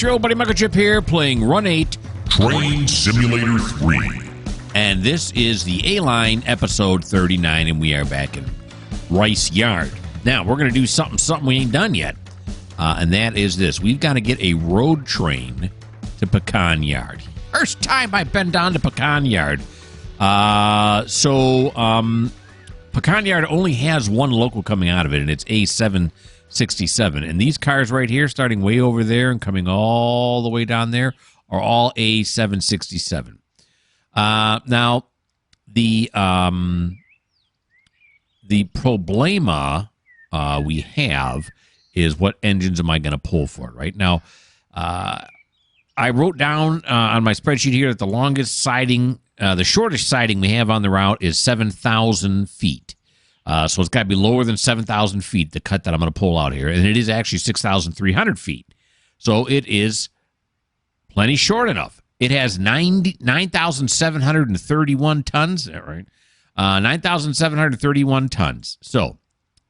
your old buddy Mikerowchip here, playing Run 8 Train Simulator 3. And this is the A-Line episode 39, and we are back in Rice Yard. Now, we're going to do something we ain't done yet, and that is this. We've got to get a road train to Pecan Yard. First time I've been down to Pecan Yard. Pecan Yard only has one local coming out of it, and it's A767. And these cars right here, starting way over there and coming all the way down there, are all A767. Now, the problema we have is what engines am I going to pull for it, right? Now, I wrote down on my spreadsheet here that the longest siding, the shortest siding we have on the route is 7,000 feet. So it's got to be lower than 7,000 feet, the cut that I'm going to pull out here. And it is actually 6,300 feet. So it is plenty short enough. It has 9,731 tons. Is that right? 9,731 tons. So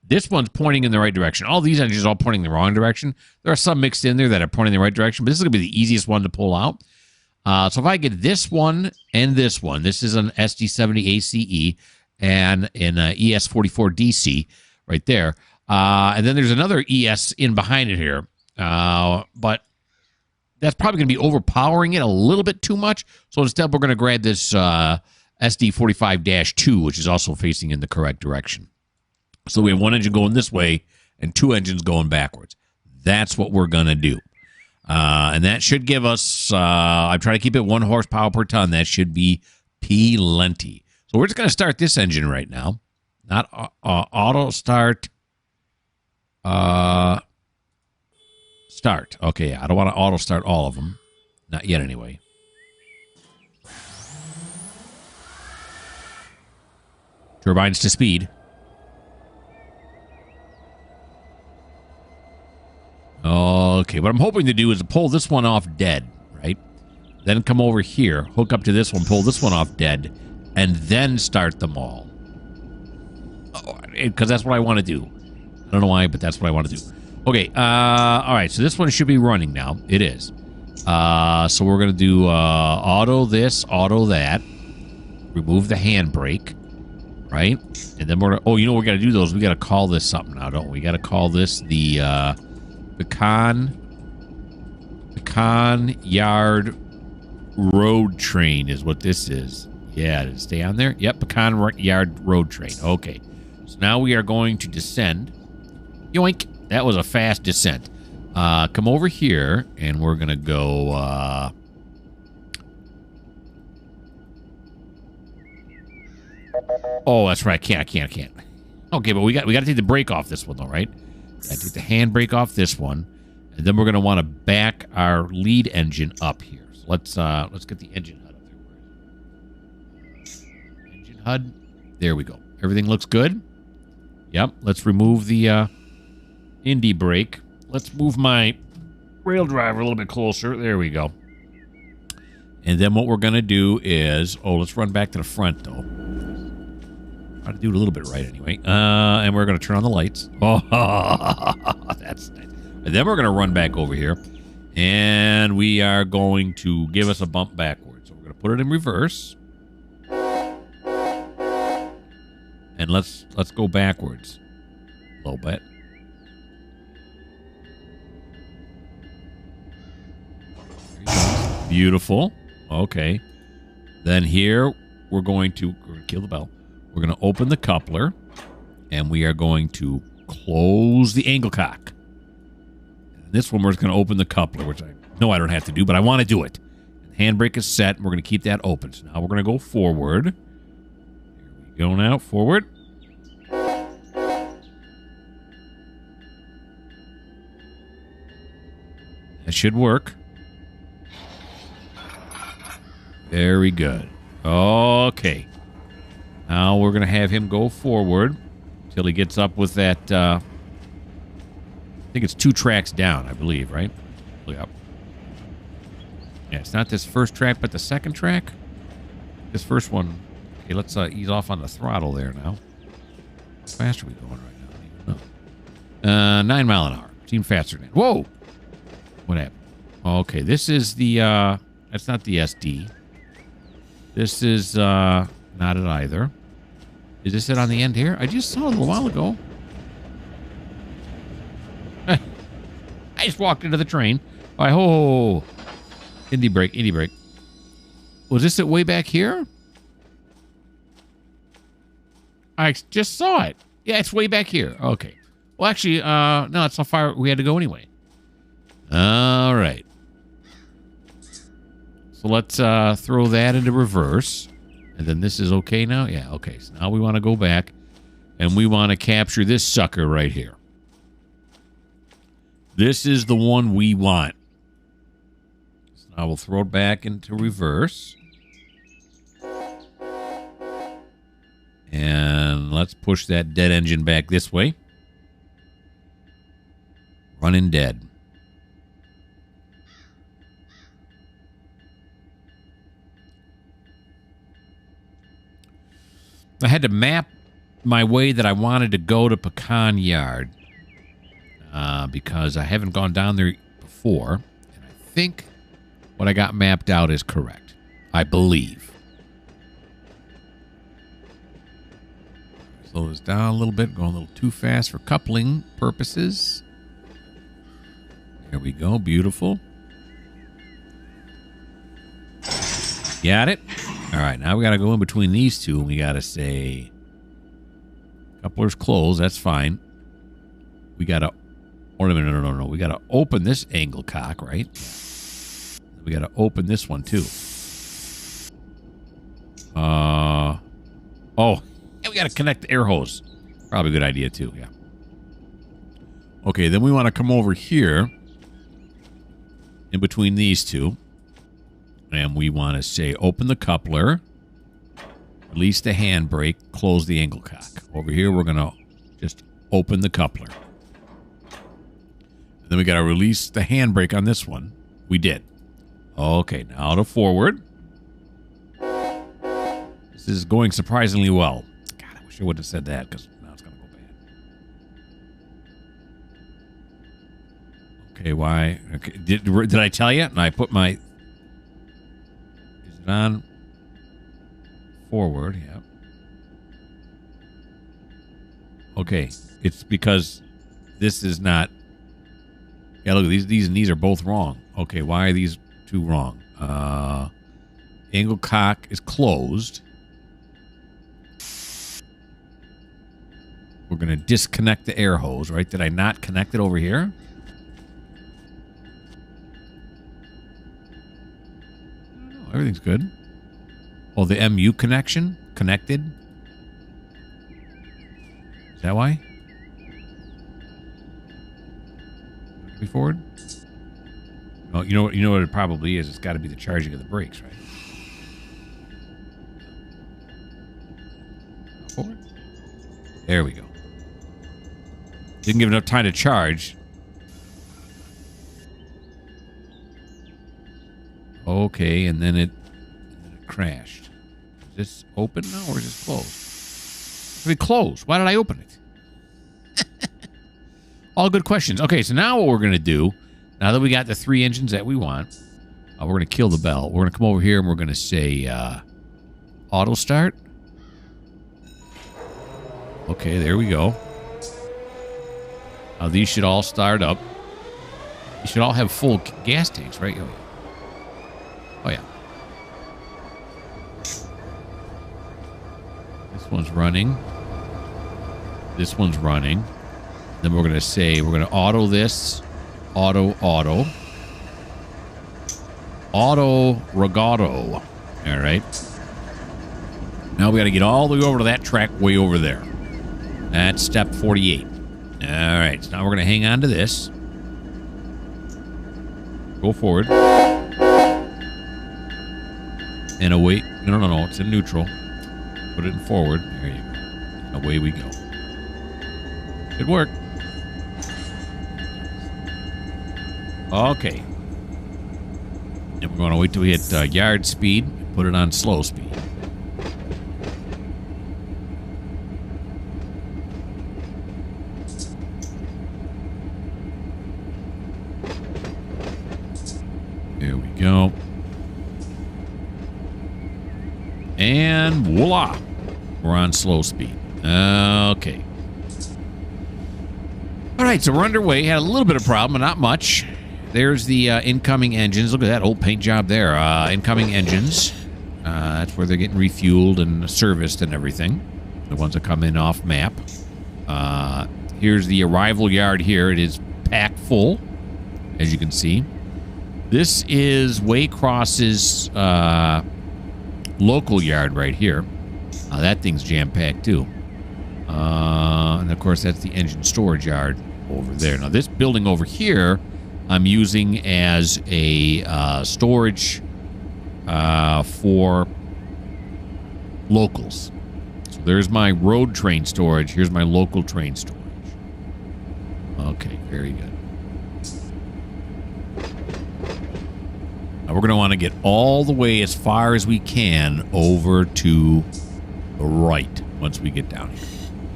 this one's pointing in the right direction. All these engines are all pointing in the wrong direction. There are some mixed in there that are pointing in the right direction, but this is going to be the easiest one to pull out. So if I get this one and this one, this is an SD70 ACE and an ES44 DC right there. And then there's another ES in behind it here. But that's probably going to be overpowering it a little bit too much. So instead, we're going to grab this SD45-2, which is also facing in the correct direction. So we have one engine going this way and two engines going backwards. That's what we're going to do. And that should give us, I'm trying to keep it 1 horsepower per ton. That should be plenty. So we're just going to start this engine right now. Not auto start. Start. Okay, yeah, I don't want to auto start all of them. Not yet, anyway. Turbines to speed. Okay, what I'm hoping to do is pull this one off dead, right? Then come over here, hook up to this one, pull this one off dead, and then start them all. Because that's what I want to do. I don't know why, but that's what I want to do. Okay, all right, so this one should be running now. It is. So we're going to do auto this, auto that. Remove the handbrake, right? And then we're going to... Oh, you know what we got to do, those? We got to call this something now, don't we? We got to call this the... Pecan Yard Road Train is what this is. Yeah, did it stay on there? Yep, Pecan Yard Road Train. Okay. So now we are going to descend. Yoink. That was a fast descent. Come over here, and we're going to go... Oh, that's right. I can't. Okay, but we got to take the brake off this one, though, right? I take the handbrake off this one, and then we're going to want to back our lead engine up here. So let's get the engine HUD up there. Engine HUD. There we go. Everything looks good. Yep. Let's remove the Indy brake. Let's move my rail driver a little bit closer. There we go. And then what we're going to do is... Oh, let's run back to the front, though. Try to do it a little bit right anyway. And we're going to turn on the lights. Oh, that's nice. And then we're going to run back over here. And we are going to give us a bump backwards. So we're going to put it in reverse. And let's go backwards a little bit. Beautiful. Okay. Then here we're going to kill the bell. We're going to open the coupler, and we are going to close the angle cock. And this one, we're just going to open the coupler, which I know I don't have to do, but I want to do it. The handbrake is set, and we're going to keep that open. So now we're going to go forward. Here we go now, forward. That should work. Very good. Okay. Now we're going to have him go forward until he gets up with that, I think it's 2 tracks down, I believe, right? Yep. Yeah, it's not this first track, but the second track. This first one. Okay, let's ease off on the throttle there now. How fast are we going right now? 9 miles an hour. Seemed faster than that. Whoa! What happened? Okay, this is the, that's not the SD. This is, not it either. Is this it on the end here? I just saw it a little while ago. I just walked into the train. All right, ho. Indie brake, indie brake. Was this it way back here? I just saw it. Yeah, it's way back here. Okay. Well, actually, no, that's how far we had to go anyway. All right. So let's throw that into reverse. And then this is okay now? Yeah, okay. So now we want to go back and we want to capture this sucker right here. This is the one we want. So now we'll throw it back into reverse. And let's push that dead engine back this way. Running dead. I had to map my way that I wanted to go to Pecan Yard because I haven't gone down there before. And I think what I got mapped out is correct. I believe. Slow this down a little bit. Going a little too fast for coupling purposes. There we go. Beautiful. Got it? All right, now we got to go in between these two, and we got to say, coupler's closed. That's fine. We got to, or no. We got to open this angle cock, right? We got to open this one too. Oh, and we got to connect the air hose. Probably a good idea too. Yeah. Okay, then we want to come over here, in between these two. And we want to say, open the coupler, release the handbrake, close the angle cock. Over here, we're going to just open the coupler. And then we got to release the handbrake on this one. We did. Okay, now to forward. This is going surprisingly well. God, I wish I would have said that because now it's going to go bad. Okay, why? Okay, did I tell you? And I put my... on forward, yeah. Okay, it's because this is not. Yeah, look, these and these are both wrong. Okay, why are these two wrong? Angle cock is closed. We're gonna disconnect the air hose, right? Did I not connect it over here? Everything's good. Oh, the MU connection? Connected? Is that why? Be forward? Oh, you know what it probably is? It's got to be the charging of the brakes, right? Forward. There we go. Didn't give enough time to charge. Okay, and then it crashed. Is this open now or is this closed? I mean, closed. Why did I open it? All good questions. Okay, so now what we're going to do, now that we got the 3 engines that we want, we're going to kill the bell. We're going to come over here and we're going to say auto start. Okay, there we go. Now these should all start up. You should all have full gas tanks, right? Oh, yeah. This one's running. This one's running. Then we're going to say, we're going to auto this. Auto. Auto regato. All right. Now we got to get all the way over to that track way over there. That's step 48. All right. So now we're going to hang on to this. Go forward. And away. No. It's in neutral. Put it in forward. There you go. And away we go. Good work. Okay. And we're going to wait till we hit yard speed. Put it on slow speed. No. And voila. We're on slow speed. Okay. All right, so we're underway. Had a little bit of problem, but not much. There's the incoming engines. Look at that old paint job there. Incoming engines. That's where they're getting refueled and serviced and everything. The ones that come in off map. Here's the arrival yard here. It is packed full, as you can see. This is Waycross's local yard right here. That thing's jam-packed too. And of course, that's the engine storage yard over there. Now, this building over here, I'm using as a storage for locals. So there's my road train storage. Here's my local train storage. Okay, very good. Now we're going to want to get all the way as far as we can over to the right once we get down here.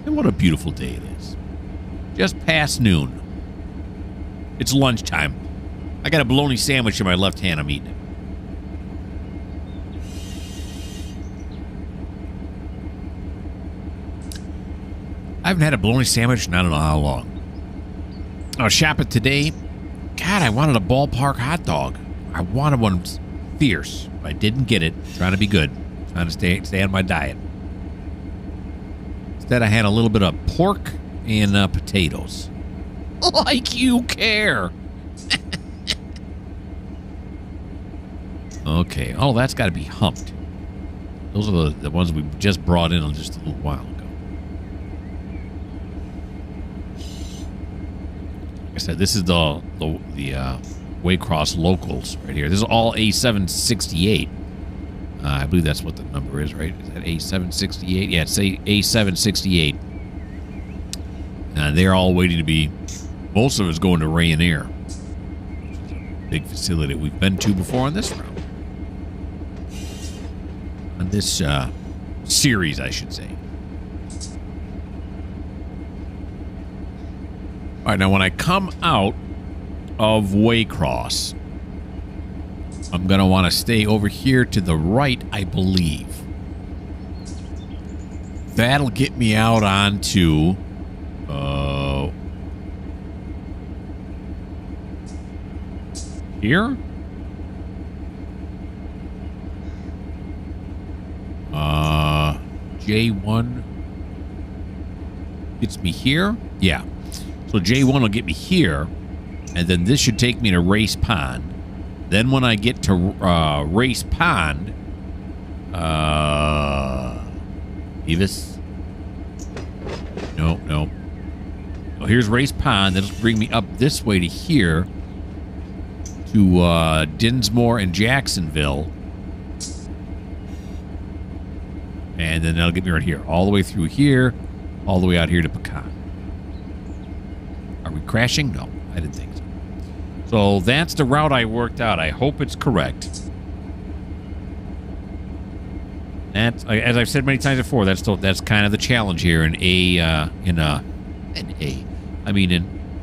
And what a beautiful day it is. Just past noon. It's lunchtime. I got a bologna sandwich in my left hand. I'm eating it. I haven't had a bologna sandwich in I don't know how long. I was shopping today. God, I wanted a ballpark hot dog. I wanted one fierce. I didn't get it. Trying to be good. Trying to stay on my diet. Instead, I had a little bit of pork and potatoes. Like you care. Okay. Oh, that's got to be humped. Those are the ones we just brought in just a little while ago. Like I said, this is the Waycross locals right here. This is all A768. I believe that's what the number is, right? Is that A768? Yeah, it's A768. They're all waiting to be... Most of it's going to Ryanair. Big facility that we've been to before on this route. On this series, I should say. All right, now when I come out of Waycross, I'm going to want to stay over here to the right, I believe. That'll get me out onto... here? J1 gets me here? Yeah. So J1 will get me here, and then this should take me to Race Pond. Then when I get to Race Pond, Evis? No. Oh, here's Race Pond. That'll bring me up this way to here to Dinsmore and Jacksonville. And then that'll get me right here. All the way through here, all the way out here to Pecan. Are we crashing? No, I didn't think so. So that's the route I worked out. I hope it's correct. That's, as I've said many times before, that's kind of the challenge here in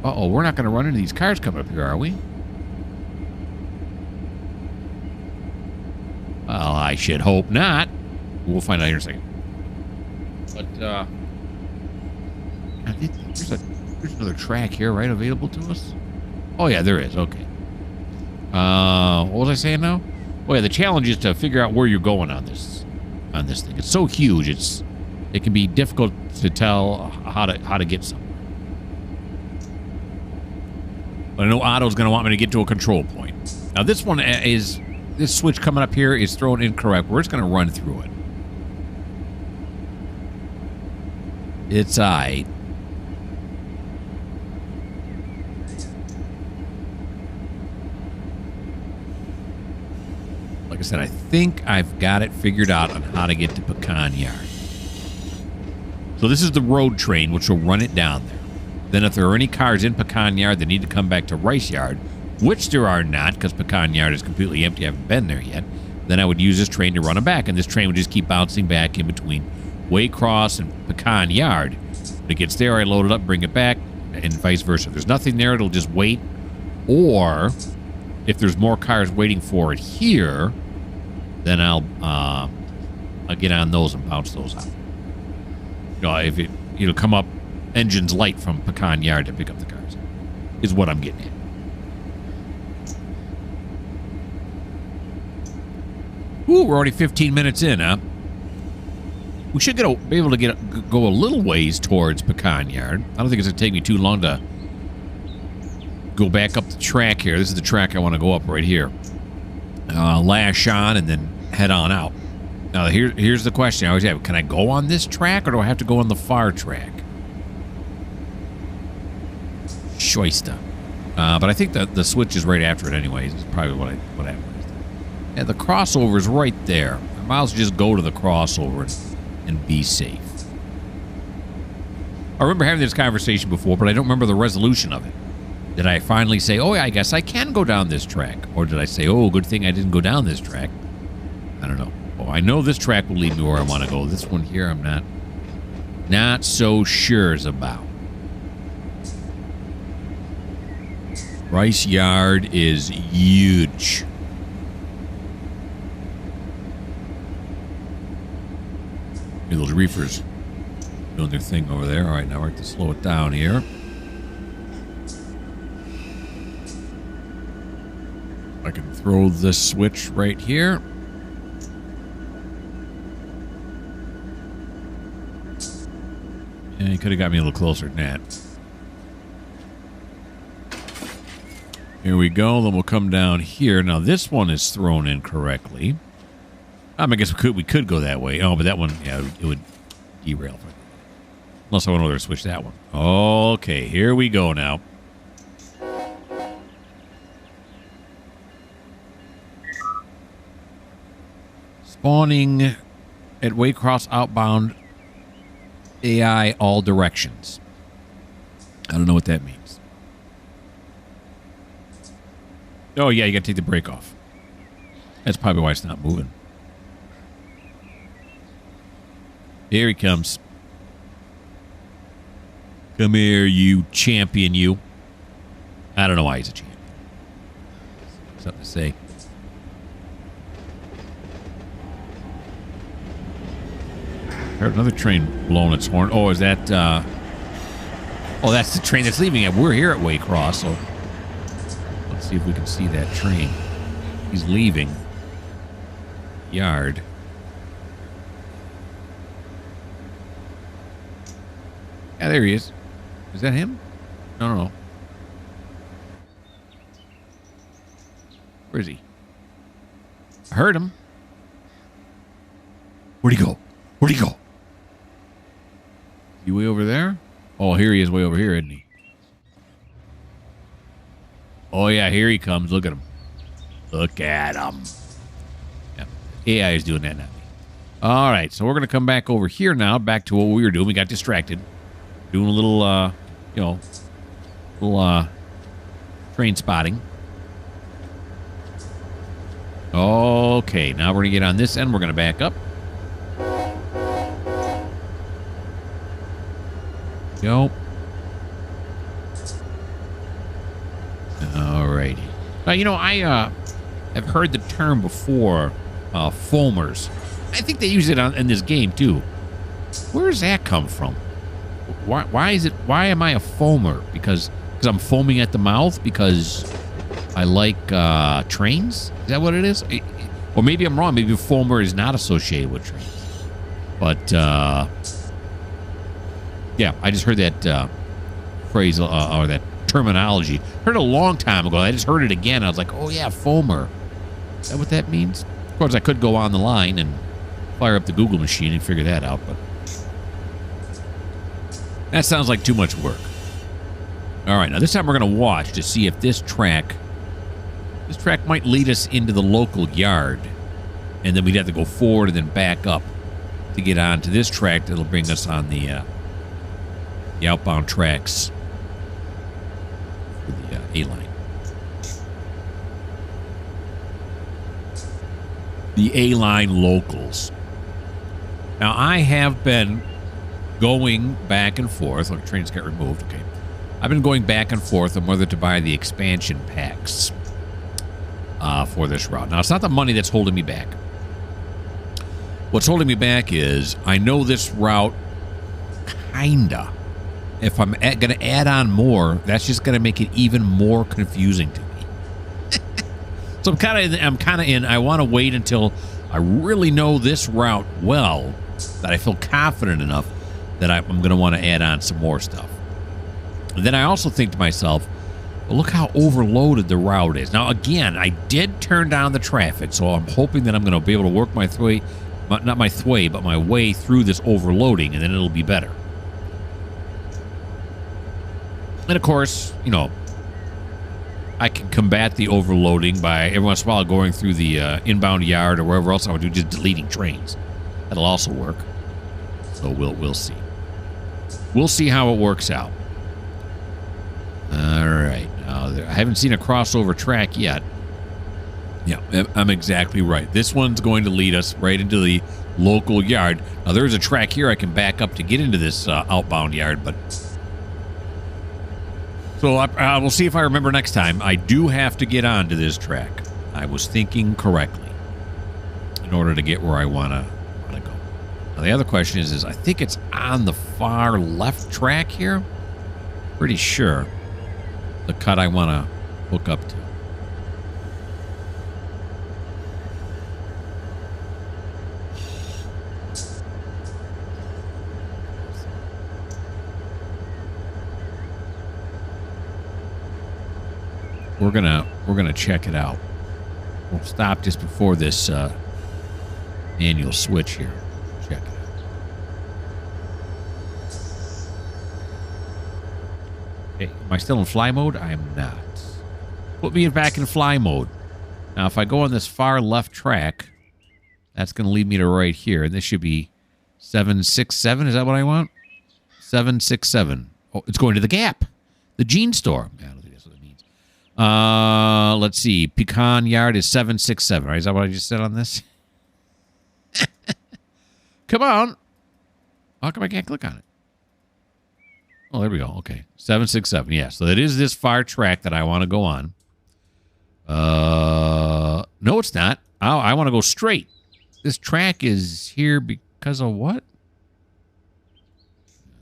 uh-oh, we're not going to run into these cars coming up here, are we? Well, I should hope not. We'll find out here in a second. But, there's another track here, right, available to us? Oh, yeah, there is. Okay. What was I saying now? Oh, yeah, the challenge is to figure out where you're going on this thing. It's so huge, it can be difficult to tell how to get somewhere. But I know Otto's going to want me to get to a control point. Now, this switch coming up here is thrown incorrect. We're just going to run through it. It's aight. Like I said, I think I've got it figured out on how to get to Pecan Yard. So this is the road train, which will run it down there. Then if there are any cars in Pecan Yard that need to come back to Rice Yard, which there are not, because Pecan Yard is completely empty, I haven't been there yet, then I would use this train to run them back, and this train would just keep bouncing back in between Waycross and Pecan Yard. When it gets there, I load it up, bring it back, and vice versa. If there's nothing there, it'll just wait. Or if there's more cars waiting for it here, then I'll get on those and bounce those out. If it'll come up engines light from Pecan Yard to pick up the cars, is what I'm getting at. Ooh, we're already 15 minutes in, huh? We should be able to go a little ways towards Pecan Yard. I don't think it's going to take me too long to go back up the track here. This is the track I want to go up right here. Lash on and then head on out. Now, here's the question I always have. Can I go on this track or do I have to go on the far track? Shoista. But I think the switch is right after it anyways. It's probably what I yeah, the crossover is right there. I might as well just go to the crossover and be safe. I remember having this conversation before, but I don't remember the resolution of it. Did I finally say, oh, yeah, I guess I can go down this track? Or did I say, oh, good thing I didn't go down this track? I don't know. Oh, I know this track will lead me where I want to go. This one here, I'm not so sure about. Rice Yard is huge. Those reefers doing their thing over there. All right, now we're going to slow it down here. I can throw this switch right here. And he could have got me a little closer than that. Here we go. Then we'll come down here. Now this one is thrown in correctly. I guess we could go that way. Oh, but that one, yeah, it would derail. Unless I want to switch that one. Okay, here we go now. Spawning at Waycross outbound AI all directions. I don't know what that means. Oh, yeah, you got to take the brake off. That's probably why it's not moving. Here he comes. Come here, you champion, you. I don't know why he's a champion. Something to say. Heard another train blowing its horn. Oh, is that... Oh, that's the train that's leaving it. We're here at Waycross, so... Let's see if we can see that train. He's leaving. Yard. Yeah, there he is. Is that him? No. Where is he? I heard him. Where'd he go? Where'd he go? You way over there? Oh, here he is way over here, isn't he? Oh, yeah, here he comes. Look at him. Look at him. Yeah, AI is doing that, not me. All right, so we're going to come back over here now, back to what we were doing. We got distracted. Doing a little, train spotting. Okay, now we're going to get on this end. We're going to back up. Go. Alrighty. I have heard the term before, foamers. I think they use it in this game, too. Where does that come from? Why am I a foamer? Because I'm foaming at the mouth because I like trains? Is that what it is? Or maybe I'm wrong. Maybe a foamer is not associated with trains. But yeah, I just heard that phrase or that terminology. Heard it a long time ago. I just heard it again. I was like, oh yeah, foamer. Is that what that means? Of course, I could go on the line and fire up the Google machine and figure that out, but that sounds like too much work. All right, now this time we're going to watch to see if this track might lead us into the local yard, and then we'd have to go forward and then back up to get onto this track that'll bring us on the outbound tracks for the A-line. The A-line locals. Now, I have been going back and forth. Look, trains got removed. Okay. I've been going back and forth on whether to buy the expansion packs. for this route. Now, it's not the money that's holding me back. What's holding me back is I know this route kinda. If I'm going to add on more, that's just going to make it even more confusing to me. So I'm kind of in. I want to wait until I really know this route well, that I feel confident enough that I'm going to want to add on some more stuff. And then I also think to myself, well, look how overloaded the route is. Now, again, I did turn down the traffic, so I'm hoping that I'm going to be able to work my way, not my way, but my way through this overloading, and then it'll be better. And, of course, you know, I can combat the overloading by every once in a while going through the inbound yard or wherever else I would do, just deleting trains. That'll also work. So we'll see. We'll see how it works out. All right. Now, I haven't seen a crossover track yet. Yeah, I'm exactly right. This one's going to lead us right into the local yard. Now, there's a track here I can back up to get into this outbound yard, but... So I will see if I remember next time. I do have to get onto this track. I was thinking correctly in order to get where I want to go. Now, the other question is I think it's on the far left track here. Pretty sure the cut I want to hook up to. We're gonna check it out. We'll stop just before this manual switch here. Check it out. Okay, am I still in fly mode? I am not. Put me back in fly mode. Now, if I go on this far left track, that's going to lead me to right here, and this should be 767. Is that what I want? 767. Oh, it's going to the Gap, the jean store. Yeah, let's see. Pecan Yard is 767. Right? Is that what I just said on this? Come on. How come I can't click on it? Oh, there we go. Okay. 767. Yeah. So it is this far track that I want to go on. No, it's not. I want to go straight. This track is here because of what? I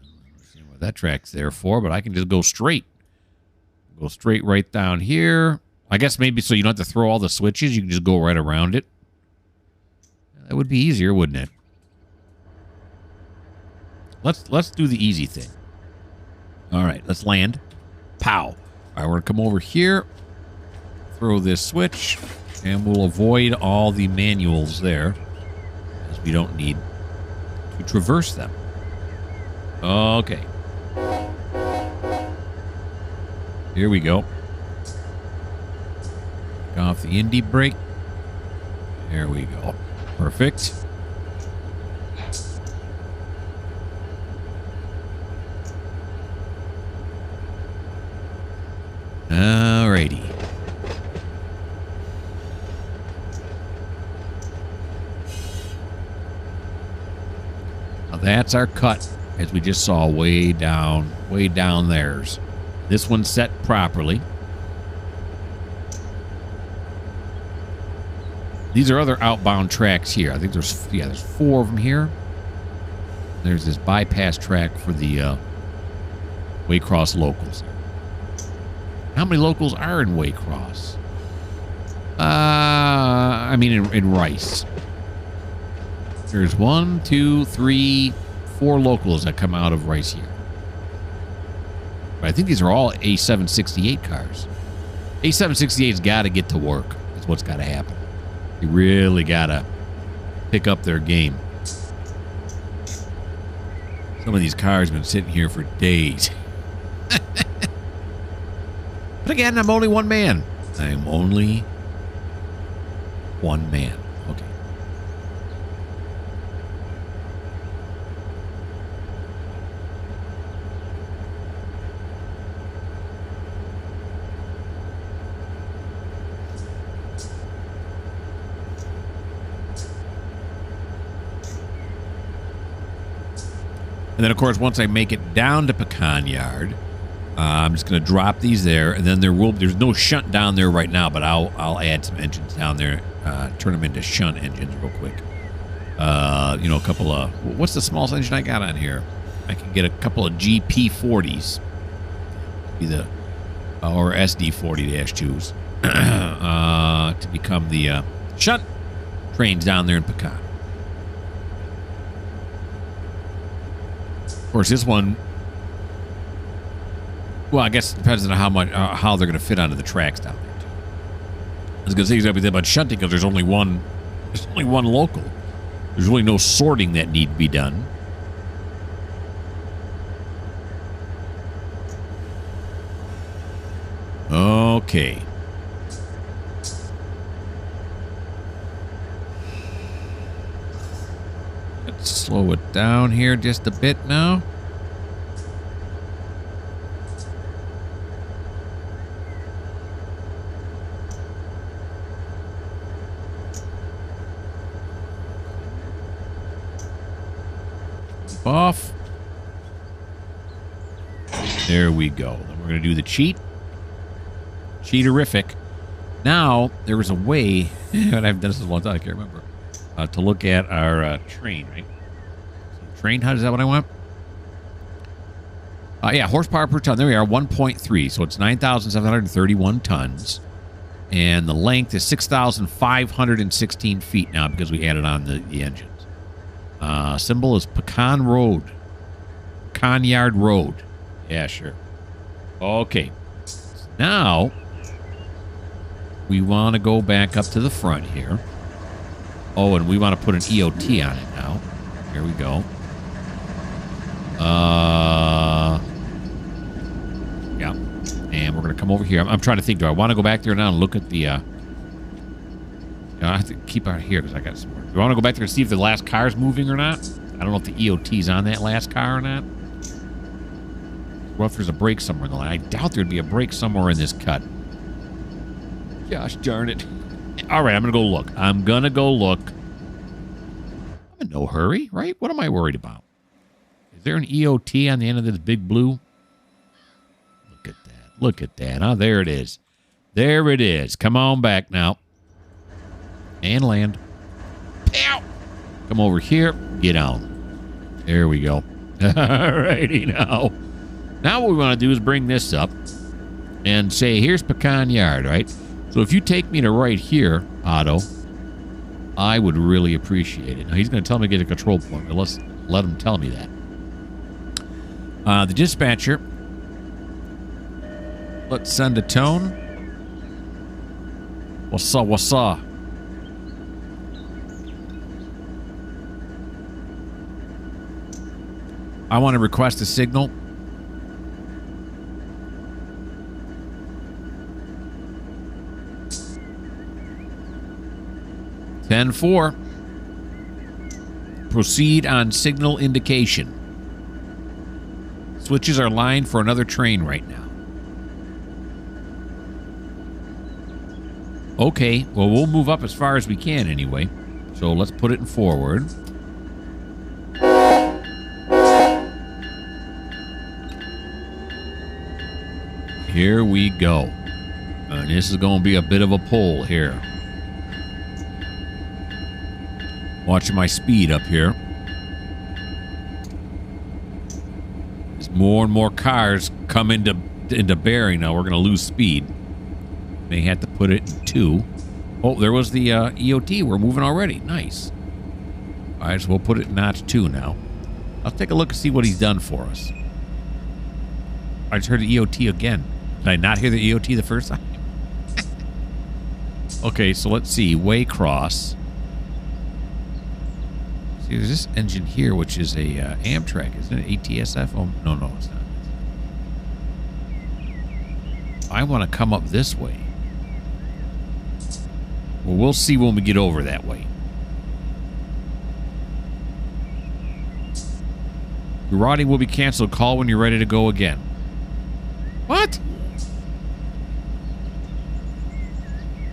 don't understand what that track's there for, but I can just go straight. Go straight right down here. I guess maybe so you don't have to throw all the switches. You can just go right around it. That would be easier, wouldn't it? Let's do the easy thing. All right, let's land. Pow. All right, we're going to come over here. Throw this switch. And we'll avoid all the manuals there, as we don't need to traverse them. Okay. Here we go. Take off the indie brake. There we go. Perfect. Alrighty. Now that's our cut, as we just saw way down there's. This one's set properly. These are other outbound tracks here. I think there's 4 of them here. There's this bypass track for the Waycross locals. How many locals are in Waycross? I mean in Rice. There's 1, 2, 3, 4 locals that come out of Rice here. But I think these are all A768 cars. A768's got to get to work. That's what's got to happen. You really got to pick up their game. Some of these cars have been sitting here for days. But again, I'm only one man. I'm only one man. Okay. And then, of course, once I make it down to Pecan Yard, I'm just going to drop these there, and then there's no shunt down there right now, but I'll add some engines down there, turn them into shunt engines real quick. You know, a couple of, what's the smallest engine I got on here? I can get a couple of GP40s, be the or SD40-2s to become the shunt trains down there in Pecan. Of course, this one, well, I guess it depends on how they're going to fit onto the tracks down there too. I was going to say exactly that about shunting because there's only one local. There's really no sorting that need to be done. Okay. Let's slow it down here just a bit now. Off. There we go. Then we're going to do the cheat. Cheaterific. Now, there was a way, and I've done this a long time, I can't remember, to look at our train, right? Train, how is that what I want? Yeah, horsepower per ton. There we are, 1.3. So it's 9,731 tons. And the length is 6,516 feet now because we added on the engines. Symbol is Pecan Road. Pecan Yard Road. Yeah, sure. Okay. Now, we want to go back up to the front here. Oh, and we want to put an EOT on it now. Here we go. Yeah. And we're going to come over here. I'm trying to think, do I want to go back there now and look at the... I have to keep out here because I got some more. Do I want to go back there and see if the last car's moving or not? I don't know if the EOT's on that last car or not. Well, if there's a break somewhere in the line. I doubt there'd be a break somewhere in this cut. Gosh darn it. All right, I'm going to go look. I'm in no hurry, right? What am I worried about? Is there an EOT on the end of this big blue? Look at that. Look at that. Oh, there it is. There it is. Come on back now. And land. Pow! Come over here. Get on. There we go. Alrighty now. Now what we want to do is bring this up and say, here's Pecan Yard, right? So if you take me to right here, Otto, I would really appreciate it. Now he's going to tell me to get a control point, but let's let him tell me that. The dispatcher. Let's send a tone. What's up? What's up? I want to request a signal. (10-4). Proceed on signal indication. Switches are lined for another train right now. Okay, well, we'll move up as far as we can anyway. So let's put it in forward. Here we go. And this is going to be a bit of a pull here. Watching my speed up here. As more and more cars come into bearing now, we're going to lose speed. May have to put it in 2. Oh, there was the EOT. We're moving already. Nice. All right, so we'll put it in notch 2 now. Let's take a look and see what he's done for us. I just heard the EOT again. Did I not hear the EOT the first time? Okay, so let's see. Waycross. See, there's this engine here, which is a Amtrak, isn't it? ATSF? Oh, no, it's not. I want to come up this way. Well, we'll see when we get over that way. Your routing will be canceled. Call when you're ready to go again. What?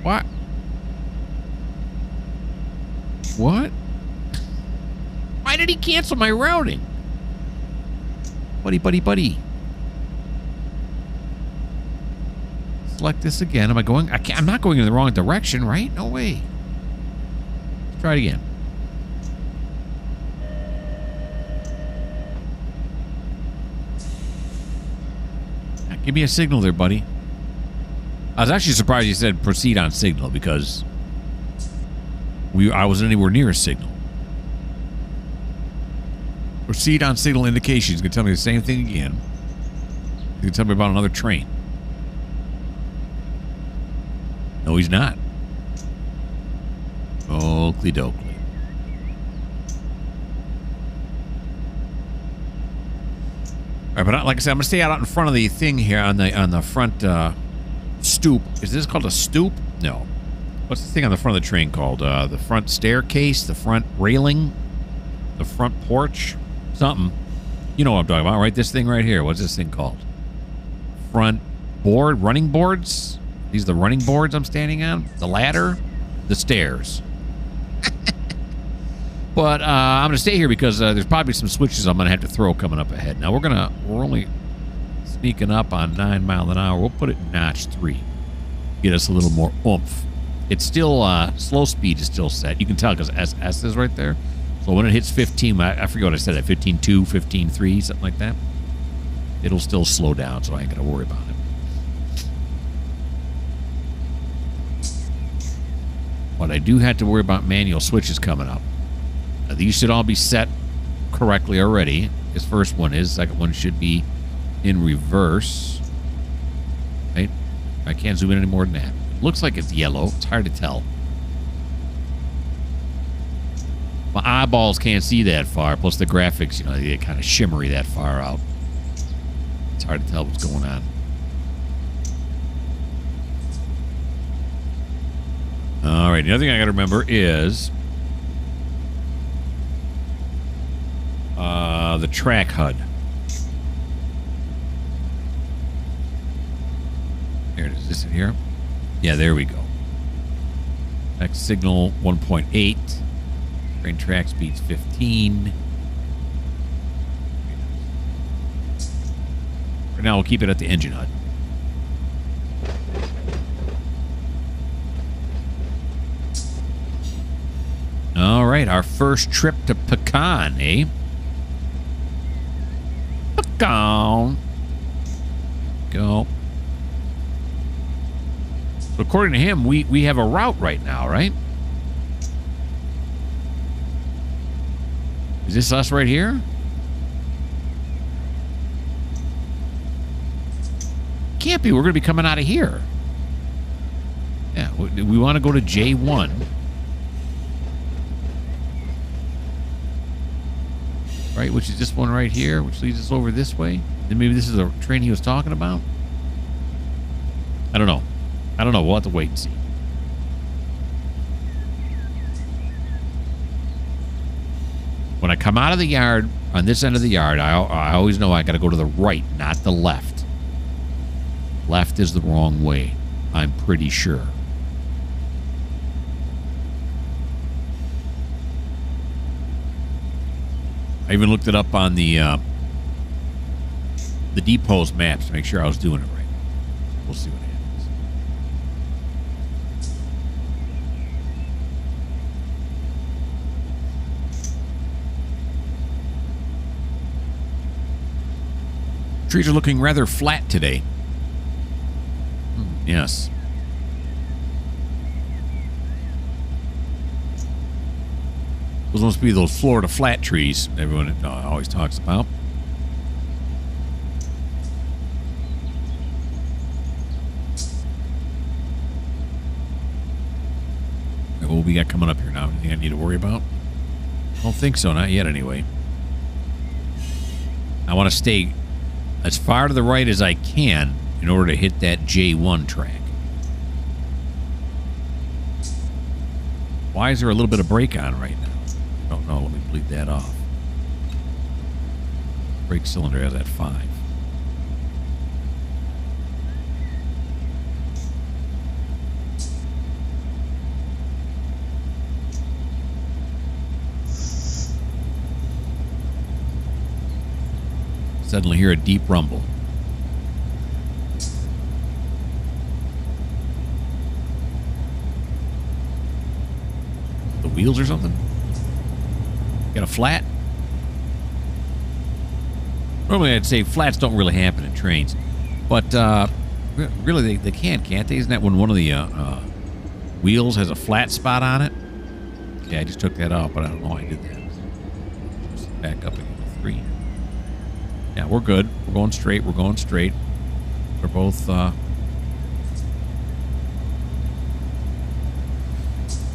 What? What? Why did he cancel my routing? Buddy. select this again. Am I going? I'm not going in the wrong direction, right? No way. Let's try it again. Give me a signal there, buddy. I was actually surprised you said proceed on signal because I wasn't anywhere near a signal. Proceed on signal indication. He's going to tell me the same thing again. He's going to tell me about another train. No, he's not. Oakley dokley. All right, but like I said, I'm going to stay out in front of the thing here on the front stoop. Is this called a stoop? No. What's the thing on the front of the train called? The front staircase? The front railing? The front porch? Something. You know what I'm talking about, right? This thing right here. What's this thing called? Front board? Running boards? These are the running boards I'm standing on? The ladder? The stairs. But I'm going to stay here because there's probably some switches I'm going to have to throw coming up ahead. Now, we're only sneaking up on 9 miles an hour. We'll put it in notch 3. Get us a little more oomph. It's still, slow speed is still set. You can tell because SS is right there. So when it hits 15, I forget what I said, at 15.2, 15.3, something like that. It'll still slow down, so I ain't going to worry about it. But I do have to worry about manual switches coming up. Now, these should all be set correctly already. This first one is. Second one should be in reverse. Right? I can't zoom in any more than that. It looks like it's yellow. It's hard to tell. My eyeballs can't see that far. Plus the graphics, you know, they get kind of shimmery that far out. It's hard to tell what's going on. All right. The other thing I got to remember is the track HUD. There it is. Is this in here? Yeah, there we go. Next signal 1.8. Train track speed's 15. For now, we'll keep it at the engine HUD. All right, our first trip to Pecan, eh? Pecan. Go. So according to him, we have a route right now, right? Is this us right here? Can't be. We're going to be coming out of here. Yeah, we want to go to J1. Right, which is this one right here, which leads us over this way. Then maybe this is the train he was talking about. I don't know. I don't know. We'll have to wait and see. When I come out of the yard, on this end of the yard, I always know I got to go to the right, not the left. Left is the wrong way. I'm pretty sure. I even looked it up on the depot's maps to make sure I was doing it right. We'll see what happens. Trees are looking rather flat today. Yes. Those must be those Florida flat trees everyone always talks about. What we got coming up here now? Anything I need to worry about? I don't think so. Not yet, anyway. I want to stay as far to the right as I can in order to hit that J1 track. Why is there a little bit of brake on right now? I don't know. Let me bleed that off. Brake cylinder has at 5. Suddenly hear a deep rumble. wheels or something? Got a flat? Normally I'd say flats don't really happen in trains. But really they can, can't they? Isn't that when one of the wheels has a flat spot on it? Okay, I just took that off, but I don't know why I did that. Just back up again to 3. Yeah, we're good. We're going straight. We're going straight. We're both...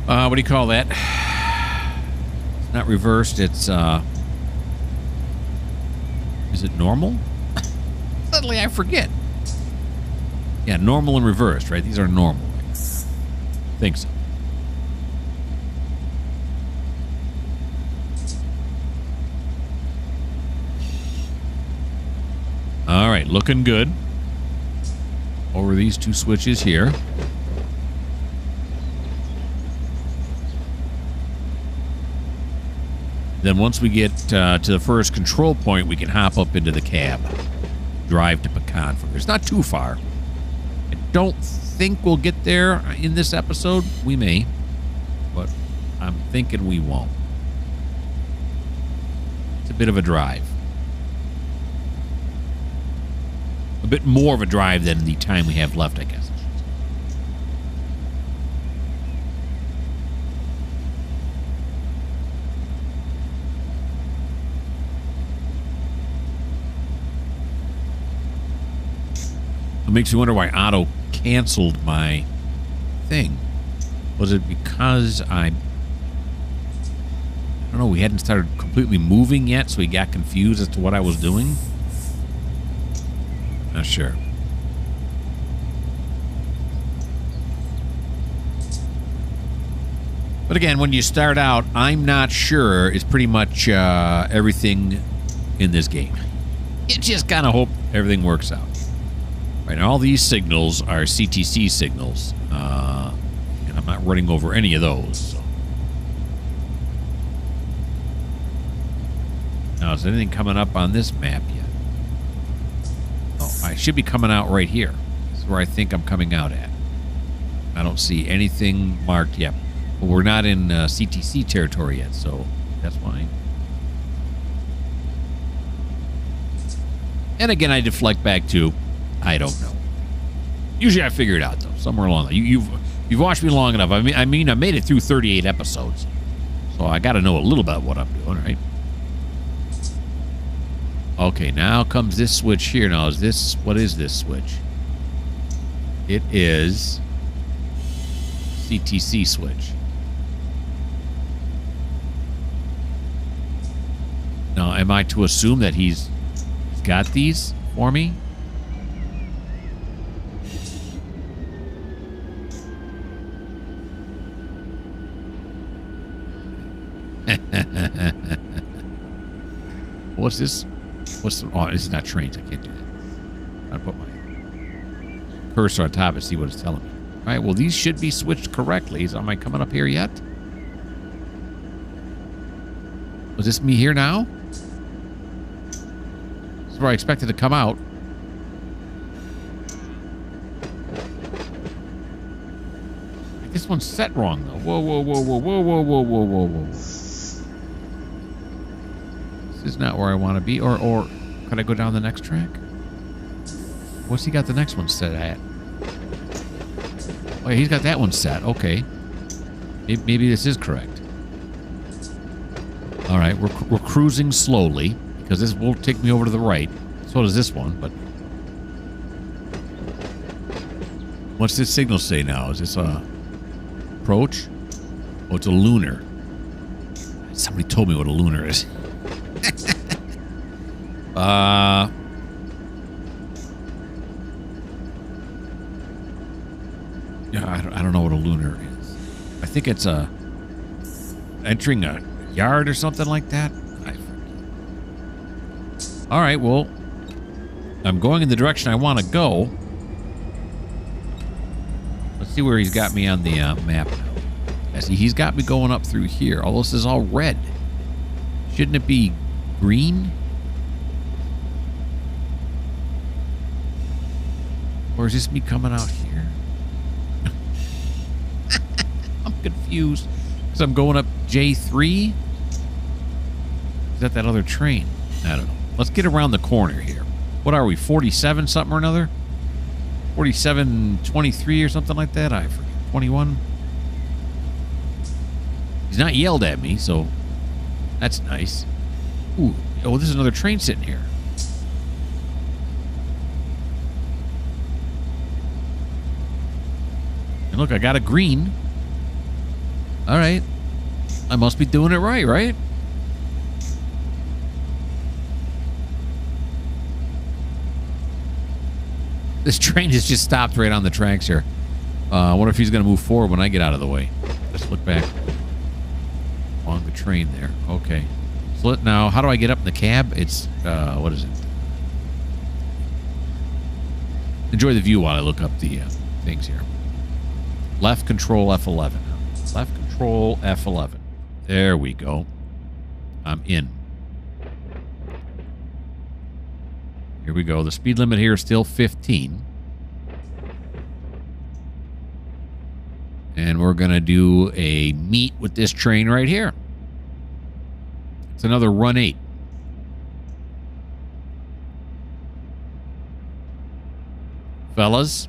what do you call that? It's not reversed. It's, is it normal? Suddenly I forget. Yeah, normal and reversed, right? These are normal. I think so. All right, looking good. Over these 2 switches here. Then once we get to the first control point, we can hop up into the cab. Drive to Pecan from there. It's not too far. I don't think we'll get there in this episode. We may. But I'm thinking we won't. It's a bit of a drive. A bit more of a drive than the time we have left, I guess. It makes me wonder why Otto canceled my thing. Was it because I don't know, we hadn't started completely moving yet, so he got confused as to what I was doing? Not sure. But again, when you start out, I'm not sure is pretty much everything in this game. You just kind of hope everything works out. Right, now all these signals are CTC signals, and I'm not running over any of those. So. Now, is anything coming up on this map yet? Oh, I should be coming out right here. This is where I think I'm coming out at. I don't see anything marked yet. But we're not in CTC territory yet, so that's fine. And again, I deflect back to, I don't know. Usually I figure it out, though, somewhere along there. You've watched me long enough. I mean, I made it through 38 episodes. So I got to know a little about what I'm doing, right? Okay, now comes this switch here. Now, what is this switch? It is CTC switch. Now, am I to assume that he's got these for me? What's this? Oh, this is not trains. I can't do that. I put my cursor on top and see what it's telling me. All right, well, these should be switched correctly. So am I coming up here yet? Was this me here now? This is where I expected to come out. This one's set wrong, though. Whoa, whoa, whoa, whoa, whoa, whoa, whoa, whoa, whoa, whoa. This is not where I want to be. Or could I go down the next track? What's he got the next one set at? Oh, yeah, he's got that one set. Okay. Maybe this is correct. All right, we're cruising slowly because this will take me over to the right. So does this one, but... What's this signal say now? Is this a approach? Oh, it's a lunar. Somebody told me what a lunar is. Yeah, I don't know what a lunar is. I think it's entering a yard or something like that. All right, well, I'm going in the direction I want to go. Let's see where he's got me on the map now. I see he's got me going up through here. All this is all red. Shouldn't it be green? Or is this me coming out here? I'm confused. Because I'm going up J3? Is that other train? I don't know. Let's get around the corner here. What are we, 47 something or another? 47-23 or something like that? I forget. 21? He's not yelled at me, so that's nice. Ooh, oh, there's another train sitting here. And look, I got a green. All right. I must be doing it right, right? This train has just stopped right on the tracks here. I wonder if he's going to move forward when I get out of the way. Let's look back along the train there. Okay. So now, how do I get up in the cab? It's, what is it? Enjoy the view while I look up the things here. Left control F11. Left control F11. There we go. I'm in. Here we go. The speed limit here is still 15. And we're going to do a meet with this train right here. It's another run 8. Fellas,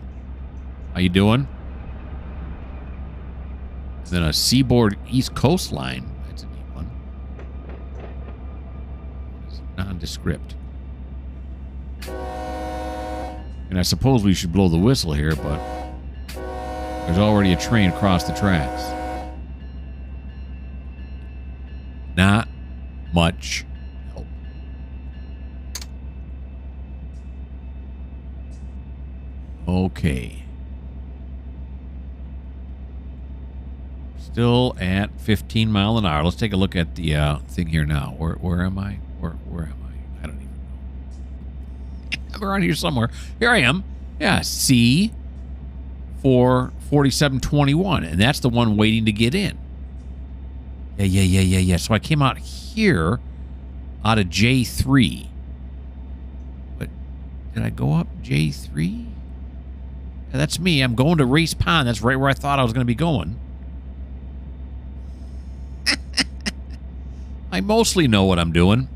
how you doing? Then a Seaboard East Coast line. That's a neat one. It's nondescript. And I suppose we should blow the whistle here, but there's already a train across the tracks. Not much help. Okay. Still at 15 mile an hour. Let's take a look at the thing here now. Where am I? Where am I? I don't even know. I'm around here somewhere. Here I am. Yeah, C for 4721, and that's the one waiting to get in. Yeah. So I came out here out of J3. But did I go up J3? Yeah, that's me. I'm going to Race Pond. That's right where I thought I was going to be going. I mostly know what I'm doing.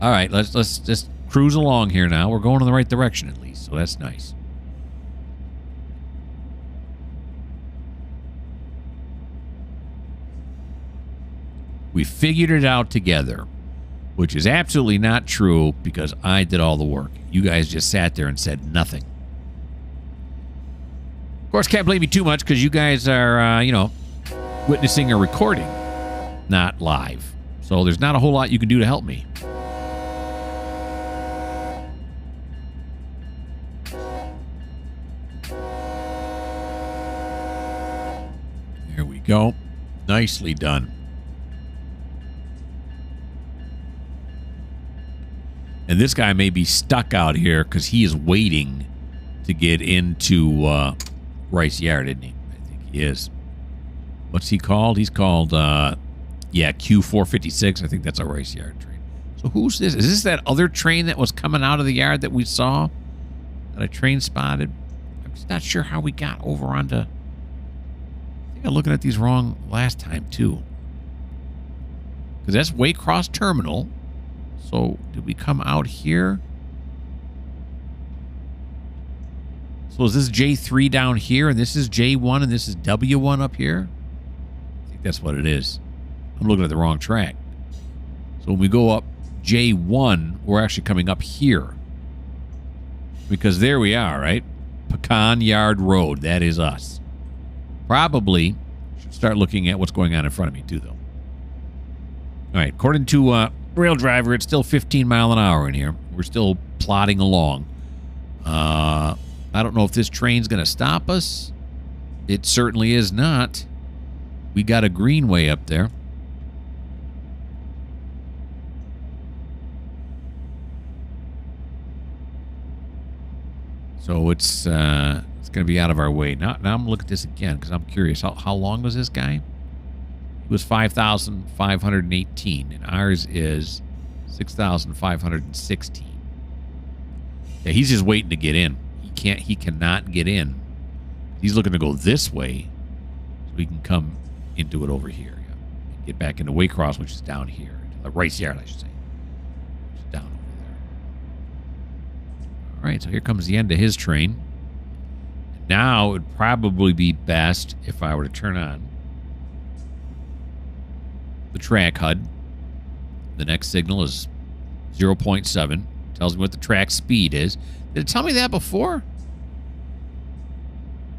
All right, let's just cruise along here now. We're going in the right direction at least, so that's nice. We figured it out together, which is absolutely not true because I did all the work. You guys just sat there and said nothing. Of course, can't blame me too much because you guys are, witnessing a recording, not live. So there's not a whole lot you can do to help me. There we go. Nicely done. And this guy may be stuck out here because he is waiting to get into Rice Yard, isn't he? I think he is. What's he called? He's called, Q456. I think that's a Rice Yard train. So who's this? Is this that other train that was coming out of the yard that we saw? That a train spotted? I'm just not sure how we got over onto... I think I'm looking at these wrong last time, too. Because that's Waycross Terminal. So did we come out here? So is this J3 down here, and this is J1, and this is W1 up here? I think that's what it is. I'm looking at the wrong track. So when we go up J1, we're actually coming up here. Because there we are, right? Pecan Yard Road. That is us. Probably should start looking at what's going on in front of me, too, though. All right. According to Rail Driver, it's still 15 mile an hour in here. We're still plodding along. I don't know if this train's going to stop us. It certainly is not. We got a greenway up there. So it's going to be out of our way. Now I'm going to look at this again because I'm curious. How long was this guy? It was 5,518, and ours is 6,516. Yeah, he's just waiting to get in. He cannot get in. He's looking to go this way so we can come into it over here. get back into Waycross, which is down here. Rice Yard, I should say. Which is down over there. All right, so here comes the end of his train. Now it would probably be best if I were to turn on the track HUD. The next signal is 0.7. Tells me what the track speed is. Did it tell me that before?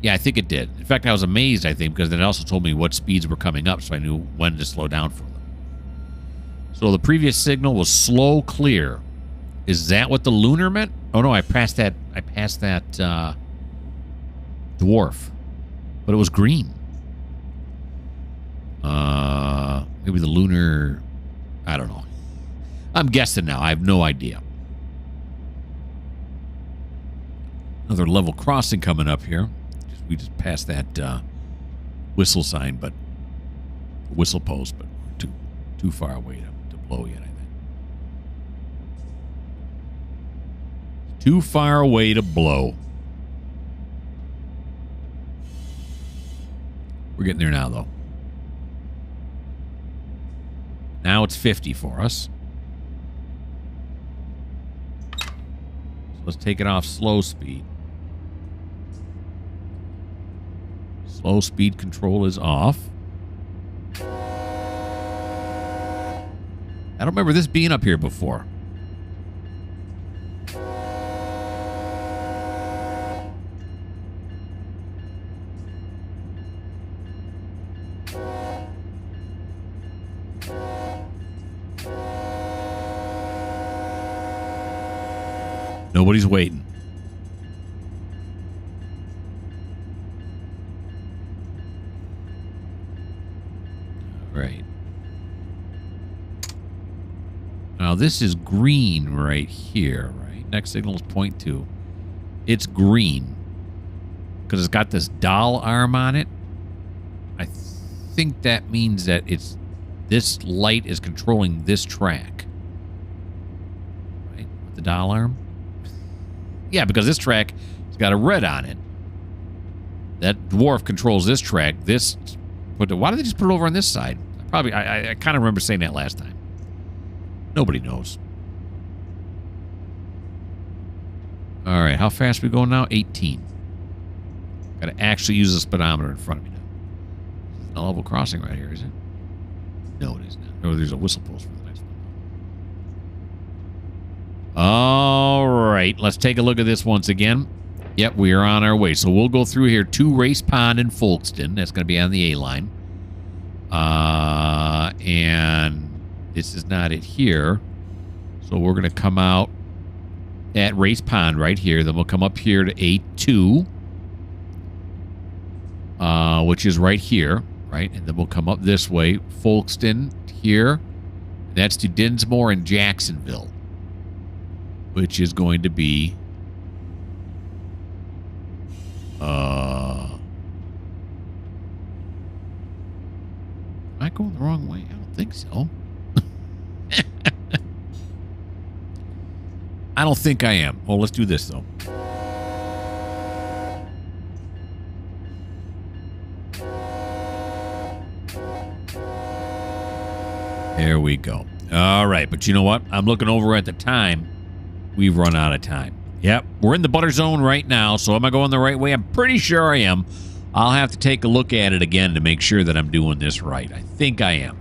Yeah, I think it did. In fact, I was amazed, I think, because it also told me what speeds were coming up, so I knew when to slow down for them. So the previous signal was slow clear. Is that what the lunar meant? Oh no, I passed that dwarf. But it was green. Maybe the lunar, I don't know. I'm guessing now. I have no idea. Another level crossing coming up here. We just passed that whistle sign, but whistle post, but too far away to blow yet, I think. Too far away to blow. We're getting there now, though. Now it's 50 for us. So let's take it off slow speed. Slow speed control is off. I don't remember this being up here before. Nobody's waiting. All right. Now this is green right here, right? Next signal is 0.2. It's green because it's got this doll arm on it. I think that means that this light is controlling this track. Right? With the doll arm. Yeah, because this track has got a red on it. That dwarf controls this track. Why did they just put it over on this side? I kind of remember saying that last time. Nobody knows. All right, how fast are we going now? 18. Got to actually use the speedometer in front of me now. It's not a level crossing right here, is it? No, it is not. Oh, there's a whistle post for the next one. All right, let's take a look at this once again. Yep, we are on our way. So we'll go through here to Race Pond in Folkestone. That's going to be on the A line. And this is not it here. So we're going to come out at Race Pond right here. Then we'll come up here to A2, which is right here, right? And then we'll come up this way, Folkestone here. That's to Dinsmore and Jacksonville, which is going to be am I going the wrong way? I don't think so. I don't think I am. Oh, let's do this, though. There we go. All right, but you know what? I'm looking over at the time. We've run out of time. Yep, we're in the butter zone right now, so am I going the right way? I'm pretty sure I am. I'll have to take a look at it again to make sure that I'm doing this right. I think I am.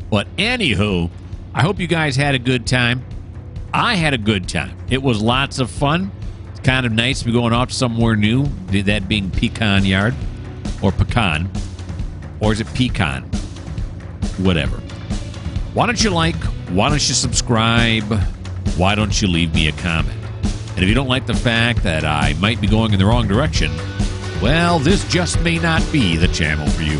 But anywho, I hope you guys had a good time. I had a good time. It was lots of fun. It's kind of nice to be going off somewhere new, that being Pecan Yard, or Pecan, or is it Pecan? Whatever. Why don't you like? Why don't you subscribe? Why don't you leave me a comment? And if you don't like the fact that I might be going in the wrong direction, well, this just may not be the channel for you.